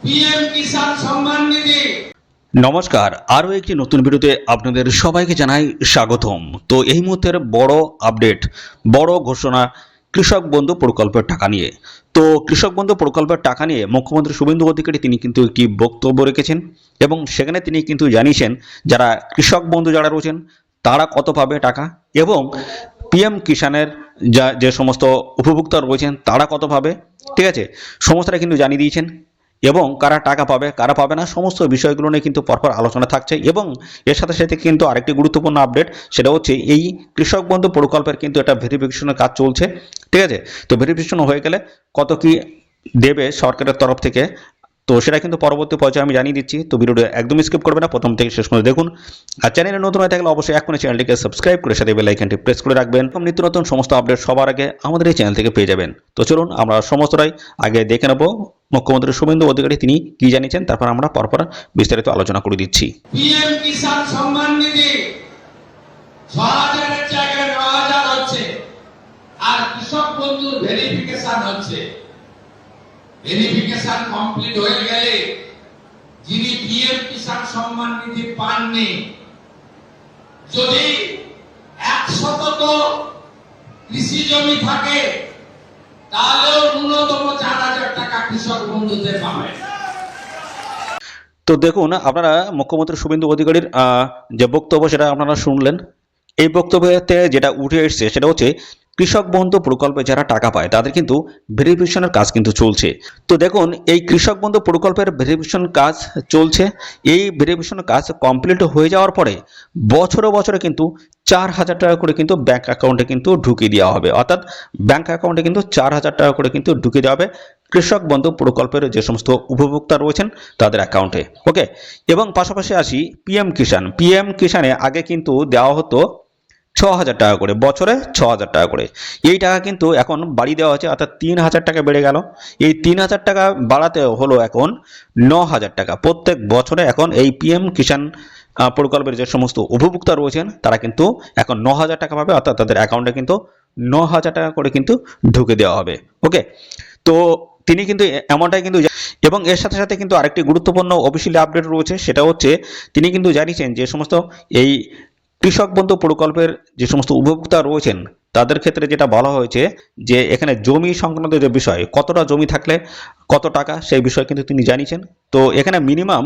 PM Kisan Samman Nidhi. নমস্কার, আরও একটি নতুন ভিডিওতে আপনাদের সবাইকে জানাই স্বাগতম। তো এই মুহূর্তের বড় আপডেট, বড় ঘোষণা কৃষক বন্ধু প্রকল্পের টাকা নিয়ে। তো কৃষক বন্ধু প্রকল্পের টাকা নিয়ে মুখ্যমন্ত্রী শুভেন্দু অধিকারী তিনি কিন্তু একটি বক্তব্য রেখেছেন এবং সেখানে তিনি কিন্তু জানিয়েছেন যারা কৃষক বন্ধু যারা রয়েছেন তারা কত পাবে টাকা এবং পিএম কিষাণের যে সমস্ত উপভোক্তা রয়েছেন তারা কত পাবে, ঠিক আছে, সমস্তটা কিন্তু জানিয়ে দিয়েছেন এবং কারা টাকা পাবে কারা পাবে না সমস্ত বিষয়গুলো নিয়ে কিন্তু পরপর আলোচনা থাকছে। এবং এর সাথে সাথে কিন্তু আরেকটি গুরুত্বপূর্ণ আপডেট, সেটা হচ্ছে এই কৃষক বন্ধু প্রকল্পের কিন্তু একটা ভেরিফিকেশনের কাজ চলছে, ঠিক আছে। তো ভেরিফিকেশন হয়ে গেলে কত কি দেবে সরকারের তরফ থেকে, তো সেটা কিন্তু পরবর্তী পর্যায়ে আমি জানিয়ে দিচ্ছি। তো ভিডিওটা একদম স্কিপ করবে না, প্রথম থেকে শেষ করে দেখুন। আর চ্যানেলে নতুন হয়ে থাকলে অবশ্যই এখনই চ্যানেলটিকে সাবস্ক্রাইব করে সাথে বেল আইকনটি প্রেস করে রাখবেন এবং নিত্য নতুন সমস্ত আপডেট সবার আগে আমাদের এই চ্যানেল থেকে পেয়ে যাবেন। তো চলুন আমরা সমস্তটাই আগে দেখে নেব মুখ্যমন্ত্রী শুভেন্দু অধিকারী তিনি কি জানিয়েছেন, তারপর আমরা পরপর বিস্তারিত আলোচনা করে দিচ্ছি। পিএম কিষাণ সম্মান নিধি ৬,০০০-এর জায়গায় ৯,০০০ হচ্ছে, আর কৃষক বন্ধুর ভেরিফিকেশন হচ্ছে। ভেরিফিকেশন কমপ্লিট হয়ে গেলে যিনি পিএম কিষাণ সম্মান নিধি পাননি, যদি ১০০ কৃষি জমি থাকে তাহলেও ন্যূনতম ৪,০০০ টাকা কৃষক বন্ধুতে পাবে। তো দেখুন, আপনারা মুখ্যমন্ত্রী শুভেন্দু অধিকারীর যে বক্তব্য সেটা আপনারা শুনলেন। এই বক্তব্যতে যেটা উঠে এসছে সেটা হচ্ছে কৃষক বন্ধু প্রকল্পে যারা টাকা পায় তাদের কিন্তু ভেরিফিকেশনের কাজ কিন্তু চলছে। তো দেখুন, এই কৃষক বন্ধু প্রকল্পের ভেরিফিকেশন কাজ চলছে। এই ভেরিফিকেশনের কাজ কমপ্লিট হয়ে যাওয়ার পরে বছরে বছরে কিন্তু ৪,০০০ টাকা করে কিন্তু ব্যাংক অ্যাকাউন্টে কিন্তু ঢুকিয়ে দেওয়া হবে, অর্থাৎ ব্যাংক অ্যাকাউন্টে কিন্তু ৪,০০০ টাকা করে কিন্তু ঢুকিয়ে দেওয়া হবে কৃষক বন্ধু প্রকল্পের যে সমস্ত উপভোক্তা রয়েছেন তাদের অ্যাকাউন্টে। ওকে, এবং পাশাপাশি আসি পিএম কিষাণ। পিএম কিষাণে আগে কিন্তু দেওয়া হতো ৬,০০০ টাকা করে, বছরে ৬,০০০ টাকা করে। এই টাকা কিন্তু এখন বাড়িয়ে দেওয়া হচ্ছে, অর্থাৎ ৩,০০০ টাকা বেড়ে গেল। এই ৩,০০০ টাকা বাড়াতে হলো এখন ৯,০০০ টাকা প্রত্যেক বছরে। এখন এই পিএম কিষাণ প্রকল্পের যে সমস্ত উপভোক্তা রয়েছেন তারা কিন্তু এখন ৯,০০০ টাকা পাবে, অর্থাৎ তাদের অ্যাকাউন্টে কিন্তু ৯,০০০ টাকা করে কিন্তু ঢুকে দেওয়া হবে। ওকে, তো তিনি কিন্তু এমনটাই কিন্তু, এবং এর সাথে সাথে কিন্তু আরেকটি গুরুত্বপূর্ণ অফিসিয়ালি আপডেট রয়েছে, সেটা হচ্ছে তিনি কিন্তু জানিয়েছেন যে সমস্ত এই কৃষক বন্ধু প্রকল্পের যে সমস্ত উপভোক্তা রয়েছেন তাদের ক্ষেত্রে যেটা বলা হয়েছে যে এখানে জমি সংক্রান্ত যে বিষয়, কতটা জমি থাকলে কত টাকা, সেই বিষয় কিন্তু তিনি জানিয়েছেন। তো এখানে মিনিমাম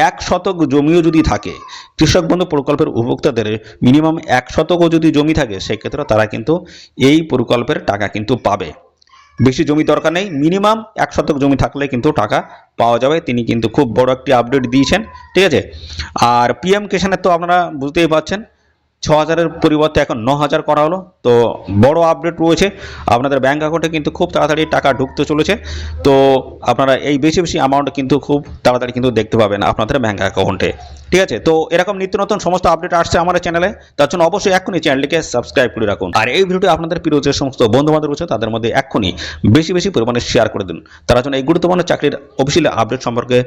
১ শতক জমিও যদি থাকে, কৃষক বন্ধু প্রকল্পের উপভোক্তাদের মিনিমাম ১ শতকও যদি জমি থাকে সেক্ষেত্রে তারা কিন্তু এই প্রকল্পের টাকা কিন্তু পাবে। বেশি জমি দরকার নেই, মিনিমাম ১ শতক জমি থাকলে কিন্তু টাকা পাওয়া যাবে। তিনি কিন্তু খুব বড় একটি আপডেট দিয়েছেন, ঠিক আছে। আর পিএম কিষাণের তো আপনারা বুঝতেই পারছেন ৬,০০০-এর পরিবর্তে এখন ৯,০০০ করা হলো। তো বড় আপডেট রয়েছে, আপনাদের ব্যাঙ্ক অ্যাকাউন্টে কিন্তু খুব তাড়াতাড়ি টাকা ঢুকতে চলেছে। তো আপনারা এই বেশি বেশি অ্যামাউন্ট কিন্তু খুব তাড়াতাড়ি কিন্তু দেখতে পাবেন আপনাদের ব্যাঙ্ক অ্যাকাউন্টে, ঠিক আছে। তো এরকম নিত্য নতুন সমস্ত আপডেট আসছে আমাদের চ্যানেলে, তার জন্য অবশ্যই এক্ষুনি চ্যানেলটিকে সাবস্ক্রাইব করে রাখুন। আর এই ভিডিওটি আপনাদের প্রিয় যে সমস্ত বন্ধুবান্ধব রয়েছে তাদের মধ্যে এক্ষুনি বেশি বেশি পরিমাণে শেয়ার করে দিন, তারা যেন এই গুরুত্বপূর্ণ চাকরির অফিসিয়াল আপডেট সম্পর্কে